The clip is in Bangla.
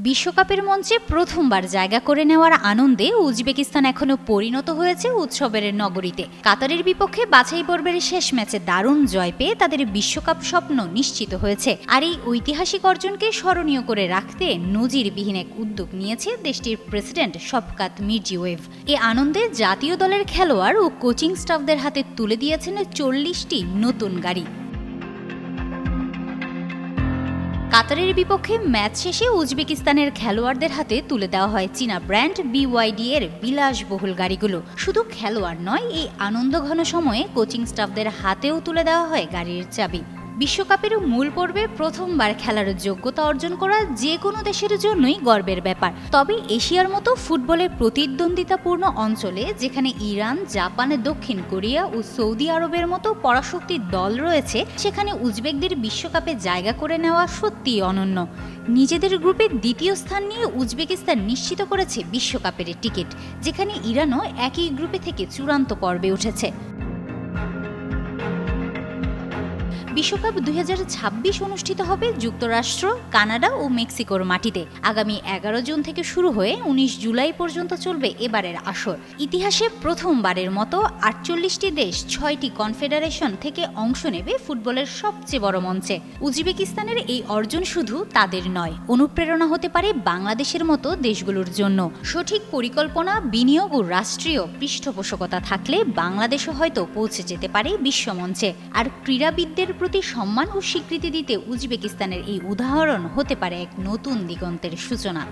বিশ্বকাপের মঞ্চে প্রথমবার জায়গা করে নেওয়ার আনন্দে উজবেকিস্তান এখনো পরিণত হয়েছে উৎসবের নগরীতে। কাতারের বিপক্ষে বাছাই পর্বের শেষ ম্যাচে দারুণ জয় পেয়ে তাদের বিশ্বকাপ স্বপ্ন নিশ্চিত হয়েছে। আর এই ঐতিহাসিক অর্জনকে স্মরণীয় করে রাখতে নজিরবিহীন এক উদ্যোগ নিয়েছে দেশটির প্রেসিডেন্ট শফকাত মির্জিওয়েভ। এ আনন্দে জাতীয় দলের খেলোয়াড় ও কোচিং স্টাফদের হাতে তুলে দিয়েছেন 40টি নতুন গাড়ি। কাতারের বিপক্ষে ম্যাচ শেষে উজবেকিস্তানের খেলোয়াড়দের হাতে তুলে দেওয়া হয় চীনা ব্র্যান্ড BYD এর বিলাসবহুল গাড়িগুলো। শুধু খেলোয়াড় নয়, এই আনন্দঘন সময়ে কোচিং স্টাফদের হাতেও তুলে দেওয়া হয় গাড়ির চাবি। বিশ্বকাপের মূল পর্বে প্রথমবার খেলার যোগ্যতা অর্জন করা যে কোনো দেশের জন্যই গর্বের ব্যাপার। তবে এশিয়ার মতো ফুটবলে প্রতিদ্বন্দ্বিতাপূর্ণ অঞ্চলে, যেখানে ইরান, জাপান, দক্ষিণ কোরিয়া ও সৌদি আরবের মতো পরাশক্তির দল রয়েছে, সেখানে উজবেকদের বিশ্বকাপে জায়গা করে নেওয়া সত্যিই অনন্য। নিজেদের গ্রুপে দ্বিতীয় স্থান নিয়ে উজবেকিস্তান নিশ্চিত করেছে বিশ্বকাপের টিকিট, যেখানে ইরানও একই গ্রুপে থেকে চূড়ান্ত পর্বে উঠেছে। বিশ্বকাপ 2026 অনুষ্ঠিত হবে যুক্তরাষ্ট্র, কানাডা ও মেক্সিকোর মাটিতে। আগামী 11 জুন থেকে শুরু হয়ে 19 জুলাই পর্যন্ত চলবে এবারের আসর। ইতিহাসে প্রথমবারের মতো 48টি দেশ 6টি কনফেডারেশন থেকে অংশ নেবে ফুটবলের সবচেয়ে বড় মঞ্চে। উজবেকিস্তানের এই অর্জন শুধু তাদের নয়, অনুপ্রেরণা হতে পারে বাংলাদেশের মতো দেশগুলোর জন্য। সঠিক পরিকল্পনা, বিনিয়োগ ও রাষ্ট্রীয় পৃষ্ঠপোষকতা থাকলে বাংলাদেশও হয়তো পৌঁছে যেতে পারে বিশ্বমঞ্চে। আর ক্রীড়াবিদদের প্রতি সম্মান ও স্বীকৃতি দিতে উজবেকিস্তানের এই উদাহরণ হতে পারে এক নতুন দিগন্তের সূচনা।